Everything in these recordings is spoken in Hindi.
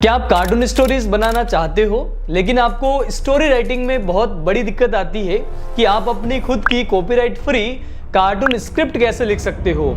क्या आप कार्टून स्टोरीज बनाना चाहते हो लेकिन आपको स्टोरी राइटिंग में बहुत बड़ी दिक्कत आती है कि आप अपनी खुद की कॉपीराइट फ्री कार्टून स्क्रिप्ट कैसे लिख सकते हो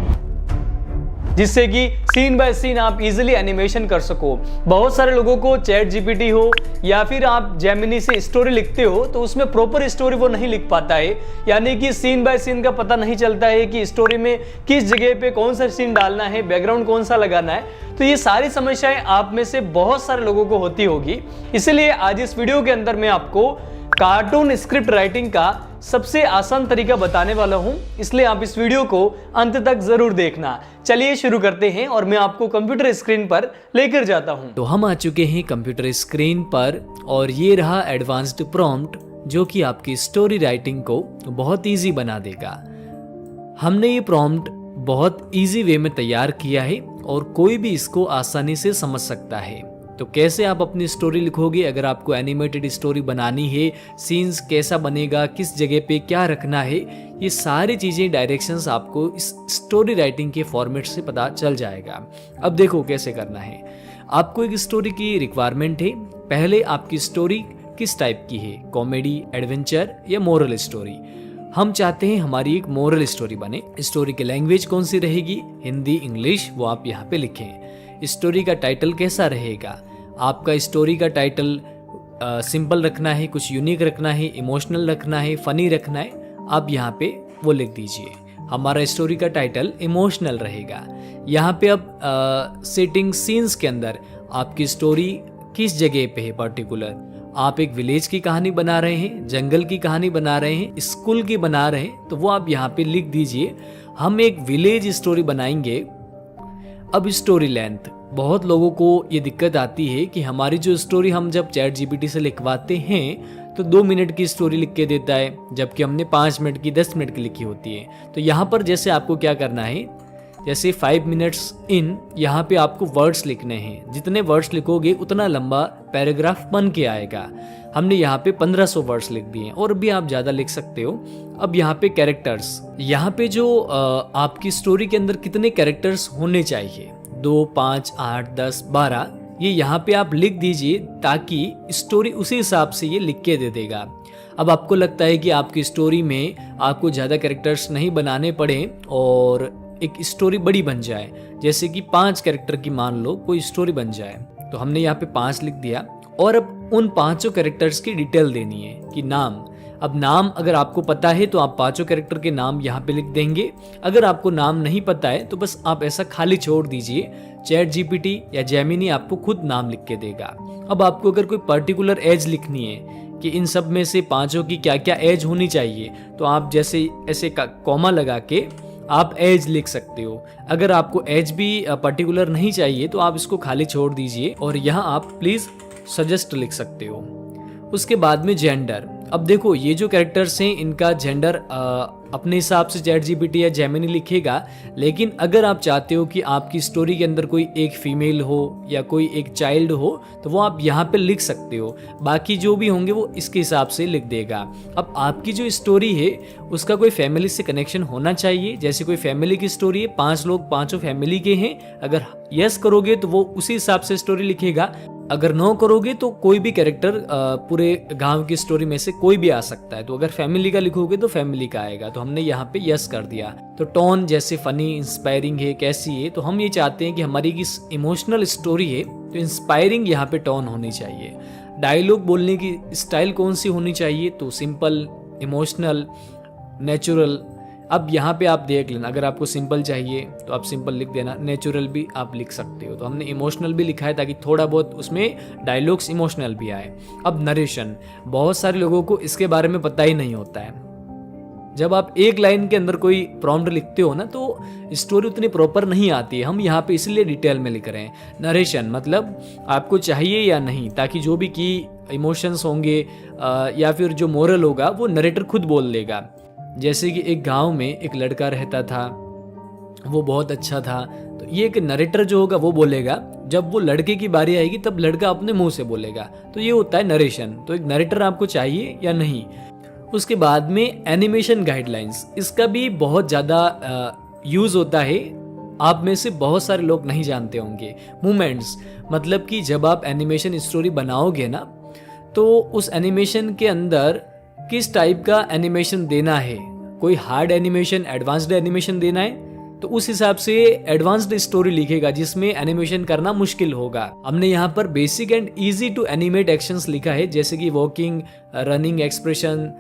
जिससे कि सीन बाय सीन आप इजीली एनिमेशन कर सको। बहुत सारे लोगों को चैट जीपीटी हो या फिर आप जेमिनी से स्टोरी लिखते हो तो उसमें प्रॉपर स्टोरी वो नहीं लिख पाता है, यानी कि सीन बाय सीन का पता नहीं चलता है कि स्टोरी में किस जगह पे कौन सा सीन डालना है, बैकग्राउंड कौन सा लगाना है। तो ये सारी समस्याएं आप में से बहुत सारे लोगों को होती होगी। इसलिए आज इस वीडियो के अंदर मैं आपको कार्टून स्क्रिप्ट राइटिंग का सबसे आसान तरीका बताने वाला हूं, इसलिए आप इस वीडियो को अंत तक जरूर देखना। चलिए शुरू करते हैं और मैं आपको कंप्यूटर स्क्रीन पर लेकर जाता हूं। तो हम आ चुके हैं कंप्यूटर स्क्रीन पर और ये रहा एडवांस्ड प्रॉम्प्ट जो कि आपकी स्टोरी राइटिंग को बहुत इजी बना देगा। हमने ये प्रॉम्प्ट बहुत इजी वे में तैयार किया है और कोई भी इसको आसानी से समझ सकता है। तो कैसे आप अपनी स्टोरी लिखोगे, अगर आपको एनिमेटेड स्टोरी बनानी है, सीन्स कैसा बनेगा, किस जगह पे क्या रखना है, ये सारी चीज़ें डायरेक्शंस आपको इस स्टोरी राइटिंग के फॉर्मेट से पता चल जाएगा। अब देखो कैसे करना है। आपको एक स्टोरी की रिक्वायरमेंट है। पहले आपकी स्टोरी किस टाइप की है, कॉमेडी, एडवेंचर या मोरल स्टोरी। हम चाहते हैं हमारी एक मोरल स्टोरी बने। स्टोरी की लैंग्वेज कौन सी रहेगी, हिंदी, इंग्लिश, वो आप यहाँ पे लिखें। स्टोरी का टाइटल कैसा रहेगा, आपका स्टोरी का टाइटल सिंपल रखना है, कुछ यूनिक रखना है, इमोशनल रखना है, फनी रखना है, आप यहाँ पे वो लिख दीजिए। हमारा स्टोरी का टाइटल इमोशनल रहेगा। यहाँ पे अब सेटिंग सीन्स के अंदर आपकी स्टोरी किस जगह पे है पर्टिकुलर, आप एक विलेज की कहानी बना रहे हैं, जंगल की कहानी बना रहे हैं, स्कूल की बना रहे हैं, तो वो आप यहाँ पे लिख दीजिए। हम एक विलेज स्टोरी बनाएंगे। अब स्टोरी लेंथ, बहुत लोगों को ये दिक्कत आती है कि हमारी जो स्टोरी हम जब चैट जीपीटी से लिखवाते हैं तो 2 मिनट की स्टोरी लिख के देता है, जबकि हमने 5 मिनट की, 10 मिनट की लिखी होती है। तो यहाँ पर जैसे आपको क्या करना है, जैसे 5 मिनट्स इन, यहाँ पे आपको वर्ड्स लिखने हैं। जितने वर्ड्स लिखोगे उतना लंबा पैराग्राफ बन के आएगा। हमने यहाँ पे 1500 वर्ड्स लिख दिए और भी आप ज़्यादा लिख सकते हो। अब यहाँ पे कैरेक्टर्स, यहाँ पे जो आपकी स्टोरी के अंदर कितने कैरेक्टर्स होने चाहिए, 2, 5, 8, 10, 12, ये यहाँ पे आप लिख दीजिए ताकि स्टोरी उसी हिसाब से ये लिख के दे देगा। अब आपको लगता है कि आपकी स्टोरी में आपको ज़्यादा कैरेक्टर्स नहीं बनाने पड़े और एक स्टोरी बड़ी बन जाए, जैसे कि 5 कैरेक्टर की मान लो कोई स्टोरी बन जाए, तो हमने यहाँ पे 5 लिख दिया और अब उन 5 कैरेक्टर्स की डिटेल देनी है कि नाम। अब नाम अगर आपको पता है तो आप 5 कैरेक्टर के नाम यहाँ पे लिख देंगे। अगर आपको नाम नहीं पता है तो बस आप ऐसा खाली छोड़ दीजिए, चैट जीपीटी या जेमिनी आपको खुद नाम लिख के देगा। अब आपको अगर कोई पर्टिकुलर एज लिखनी है कि इन सब में से 5 की क्या क्या एज होनी चाहिए, तो आप जैसे ऐसे कॉमा लगा के आप एज लिख सकते हो। अगर आपको एज भी पर्टिकुलर नहीं चाहिए तो आप इसको खाली छोड़ दीजिए और यहाँ आप प्लीज सजेस्ट लिख सकते हो। उसके बाद में जेंडर। अब देखो ये जो कैरेक्टर्स हैं इनका जेंडर अपने हिसाब से चैट जीपीटी या जेमिनी लिखेगा, लेकिन अगर आप चाहते हो कि आपकी स्टोरी के अंदर कोई एक फीमेल हो या कोई एक चाइल्ड हो तो वो आप यहाँ पे लिख सकते हो। बाकी जो भी होंगे वो इसके हिसाब से लिख देगा। अब आपकी जो स्टोरी है उसका कोई फैमिली से कनेक्शन होना चाहिए। जैसे कोई फैमिली की स्टोरी है, 5 लोग 5 फैमिली के हैं, अगर यस करोगे तो वो उसी हिसाब से स्टोरी लिखेगा। अगर नो करोगे तो कोई भी कैरेक्टर पूरे गांव की स्टोरी में से कोई भी आ सकता है। तो अगर फैमिली का लिखोगे तो फैमिली का आएगा। तो हमने यहाँ पे यस कर दिया। तो टोन जैसे फनी, इंस्पायरिंग है, कैसी है, तो हम ये चाहते हैं कि हमारी की इमोशनल स्टोरी है तो इंस्पायरिंग यहाँ पे टोन होनी चाहिए। डायलॉग बोलने की स्टाइल कौन सी होनी चाहिए, तो सिंपल, इमोशनल, नेचुरल। अब यहाँ पे आप देख लेना, अगर आपको सिंपल चाहिए तो आप सिंपल लिख देना, नेचुरल भी आप लिख सकते हो। तो हमने इमोशनल भी लिखा है ताकि थोड़ा बहुत उसमें डायलॉग्स इमोशनल भी आए। अब नरेशन, बहुत सारे लोगों को इसके बारे में पता ही नहीं होता है। जब आप एक लाइन के अंदर कोई प्रॉम्प्ट लिखते हो ना तो स्टोरी उतनी प्रॉपर नहीं आती है। हम यहाँ पे इसलिए डिटेल में लिख रहे हैं। नरेशन मतलब आपको चाहिए या नहीं, ताकि जो भी की इमोशंस होंगे या फिर जो मोरल होगा वो नरेटर खुद बोल देगा। जैसे कि एक गांव में एक लड़का रहता था, वो बहुत अच्छा था, तो ये एक नरेटर जो होगा वो बोलेगा। जब वो लड़के की बारी आएगी तब लड़का अपने मुंह से बोलेगा। तो ये होता है नरेशन। तो एक नरेटर आपको चाहिए या नहीं। उसके बाद में एनिमेशन गाइडलाइंस, इसका भी बहुत ज़्यादा यूज़ होता है। आप में से बहुत सारे लोग नहीं जानते होंगे। मोमेंट्स मतलब कि जब आप एनिमेशन स्टोरी बनाओगे ना, तो उस एनिमेशन के अंदर किस टाइप का एनिमेशन देना है, कोई हार्ड एनिमेशन, एडवांस्ड एनिमेशन देना है, तो उस हिसाब से एडवांस्ड स्टोरी लिखेगा जिसमें एनिमेशन करना मुश्किल होगा। हमने यहाँ पर basic and easy to animate actions लिखा है, जैसे कि walking, running, expression,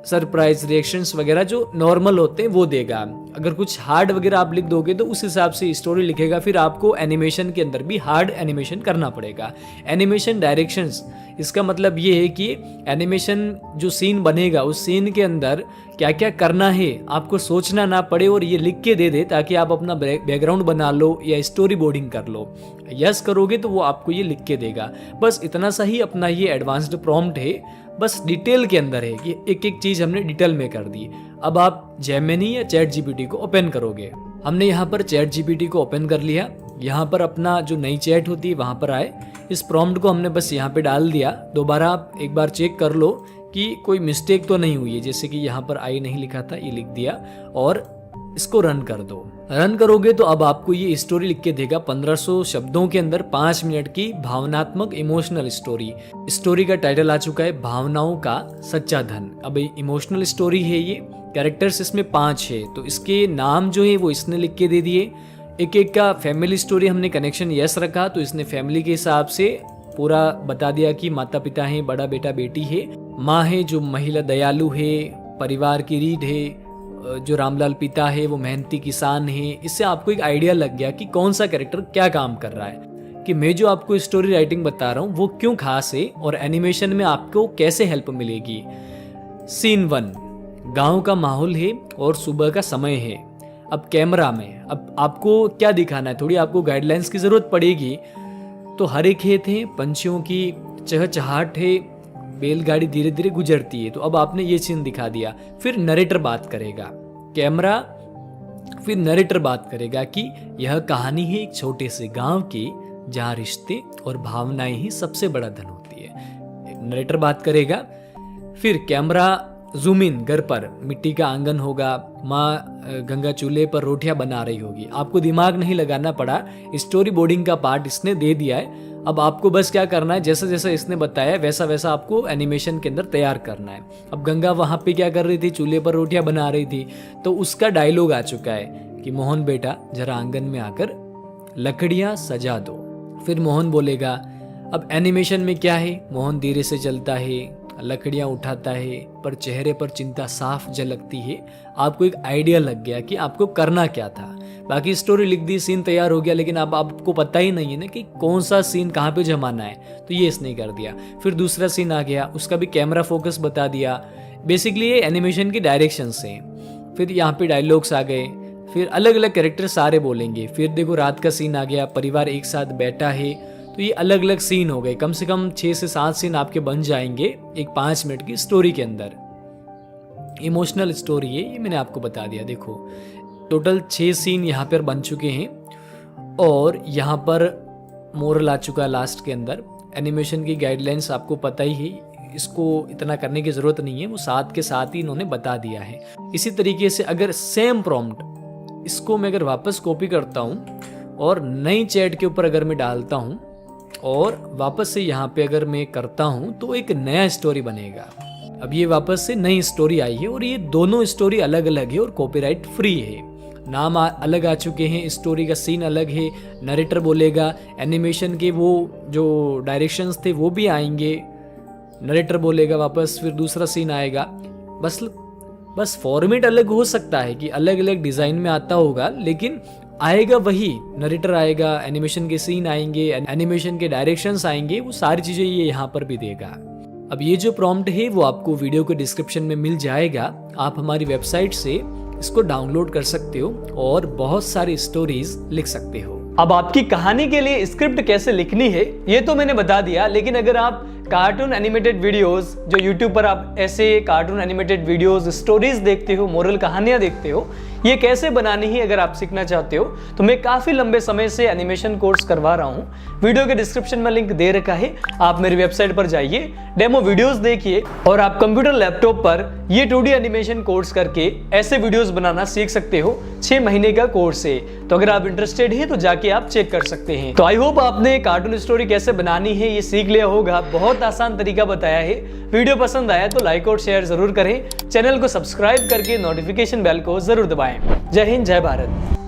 surprise, reactions वगैरह जो नॉर्मल होते हैं वो देगा। अगर कुछ हार्ड वगैरह आप लिख दोगे तो उस हिसाब से स्टोरी लिखेगा, फिर आपको एनिमेशन के अंदर भी हार्ड एनिमेशन करना पड़ेगा। एनिमेशन डायरेक्शंस, इसका मतलब ये है कि एनिमेशन जो सीन बनेगा उस सीन के अंदर क्या क्या करना है आपको सोचना ना पड़े और ये लिख के दे दे, ताकि आप अपना बैकग्राउंड बना लो या स्टोरी बोर्डिंग कर लो। यस करोगे तो वो आपको ये लिख के देगा। बस इतना सा ही अपना ये एडवांस्ड प्रॉम्प्ट है, बस डिटेल के अंदर है कि एक एक चीज़ हमने डिटेल में कर दी। अब आप जेमिनी या चैट जीपीटी को ओपन करोगे। हमने यहाँ पर चैट जीपीटी को ओपन कर लिया। यहाँ पर अपना जो नई चैट होती है वहाँ पर आए, इस प्रॉम्प्ट को हमने बस यहाँ पे डाल दिया। दोबारा आप एक बार चेक कर लो कि कोई मिस्टेक तो नहीं हुई है, जैसे कि यहाँ पर आई नहीं लिखा था, ये लिख दिया और इसको रन कर दो। रन करोगे तो अब आपको ये स्टोरी लिख के देगा 1500 शब्दों के अंदर 5 मिनट की भावनात्मक इमोशनल स्टोरी। स्टोरी का टाइटल आ चुका है भावनाओं का सच्चा धन। अब इमोशनल स्टोरी है ये, कैरेक्टर्स इसमें 5 है, तो इसके नाम जो है वो इसने लिख के दे दिए। एक एक का फैमिली स्टोरी हमने कनेक्शन यस रखा, तो इसने फैमिली के हिसाब से पूरा बता दिया कि माता पिता है, बड़ा बेटा बेटी है, माँ है जो महिला दयालु है, परिवार की रीढ़ है, जो रामलाल पिता है वो मेहनती किसान है। इससे आपको एक आइडिया लग गया कि कौन सा कैरेक्टर क्या काम कर रहा है, कि मैं जो आपको स्टोरी राइटिंग बता रहा हूँ वो क्यों खास है और एनिमेशन में आपको कैसे हेल्प मिलेगी। सीन 1, गांव का माहौल है और सुबह का समय है। अब कैमरा में अब आपको क्या दिखाना है, थोड़ी आपको गाइडलाइंस की जरूरत पड़ेगी। तो हरे खेत है, पंछियों की चहचहाट है, बैलगाड़ी धीरे धीरे गुजरती है। तो अब आपने ये सीन दिखा दिया। फिर नरेटर बात करेगा, कैमरा फिर नरेटर बात करेगा कि यह कहानी है एक छोटे से गांव की जहां रिश्ते और भावनाएं ही सबसे बड़ा धन होती है। नरेटर बात करेगा, फिर कैमरा जूम इन, घर पर मिट्टी का आंगन होगा, माँ गंगा चूल्हे पर रोटियां बना रही होगी। आपको दिमाग नहीं लगाना पड़ा, स्टोरी बोर्डिंग का पार्ट इसने दे दिया है। अब आपको बस क्या करना है, जैसा जैसा इसने बताया वैसा वैसा आपको एनिमेशन के अंदर तैयार करना है। अब गंगा वहाँ पे क्या कर रही थी, चूल्हे पर रोटियां बना रही थी, तो उसका डायलॉग आ चुका है कि मोहन बेटा जरा आंगन में आकर लकड़ियाँ सजा दो। फिर मोहन बोलेगा। अब एनिमेशन में क्या है, मोहन धीरे से चलता है, लकड़ियाँ उठाता है, पर चेहरे पर चिंता साफ झलकती है। आपको एक आइडिया लग गया कि आपको करना क्या था। बाकी स्टोरी लिख दी, सीन तैयार हो गया, लेकिन अब आपको पता ही नहीं है ना कि कौन सा सीन कहाँ पे जमाना है, तो ये इसने कर दिया। फिर दूसरा सीन आ गया, उसका भी कैमरा फोकस बता दिया। बेसिकली ये एनिमेशन की डायरेक्शंस हैं। फिर यहाँ पे डायलॉग्स आ गए, फिर अलग अलग कैरेक्टर सारे बोलेंगे। फिर देखो रात का सीन आ गया, परिवार एक साथ बैठा है, तो ये अलग अलग सीन हो गए। कम से कम 6 से 7 सीन आपके बन जाएंगे एक 5 मिनट की स्टोरी के अंदर। इमोशनल स्टोरी है ये, मैंने आपको बता दिया। देखो टोटल 6 सीन यहाँ पर बन चुके हैं और यहाँ पर मोरल आ चुका है लास्ट के अंदर। एनिमेशन की गाइडलाइंस आपको पता ही है, इसको इतना करने की ज़रूरत नहीं है, वो साथ के साथ ही इन्होंने बता दिया है। इसी तरीके से अगर सेम प्रॉम्प्ट इसको मैं अगर वापस कॉपी करता हूँ और नई चैट के ऊपर अगर मैं डालता हूँ और वापस से यहाँ पे अगर मैं करता हूँ तो एक नया स्टोरी बनेगा। अब ये वापस से नई स्टोरी आई है और ये दोनों स्टोरी अलग अलग है और कॉपीराइट फ्री है। नाम अलग आ चुके हैं, स्टोरी का सीन अलग है, नरेटर बोलेगा, एनिमेशन के वो जो डायरेक्शंस थे वो भी आएंगे, नरेटर बोलेगा वापस, फिर दूसरा सीन आएगा। बस फॉर्मेट अलग हो सकता है कि अलग अलग डिज़ाइन में आता होगा, लेकिन आएगा वही। नरेटर आएगा, एनिमेशन के सीन आएंगे, एनिमेशन के डायरेक्शंस आएंगे, वो सारी चीज़ें ये यहाँ पर भी देगा। अब ये जो प्रॉम्प्ट है वो आपको वीडियो के डिस्क्रिप्शन में मिल जाएगा। आप हमारी वेबसाइट से इसको डाउनलोड कर सकते हो और बहुत सारी स्टोरीज लिख सकते हो। अब आपकी कहानी के लिए स्क्रिप्ट कैसे लिखनी है ये तो मैंने बता दिया, लेकिन अगर आप कार्टून एनिमेटेड वीडियोस, जो यूट्यूब पर आप ऐसे कार्टून एनिमेटेड वीडियोस, स्टोरीज देखते हो, मोरल कहानियां देखते हो, ये कैसे बनानी है अगर आप सीखना चाहते हो तो मैं काफ़ी लंबे समय से एनिमेशन कोर्स करवा रहा हूँ। वीडियो के डिस्क्रिप्शन में लिंक दे रखा है, आप मेरी वेबसाइट पर जाइए, डेमो वीडियोस देखिए और आप कंप्यूटर लैपटॉप पर ये 2D एनिमेशन कोर्स करके ऐसे वीडियोस बनाना सीख सकते हो। 6 महीने का कोर्स है, तो अगर आप इंटरेस्टेड हैं तो जाके आप चेक कर सकते हैं। तो आई होप आपने कार्टून स्टोरी कैसे बनानी है ये सीख लिया होगा। बहुत आसान तरीका बताया है। वीडियो पसंद आया तो लाइक और शेयर जरूर करें। चैनल को सब्सक्राइब करके नोटिफिकेशन बेल को जरूर दबाएं। जय हिंद, जय भारत।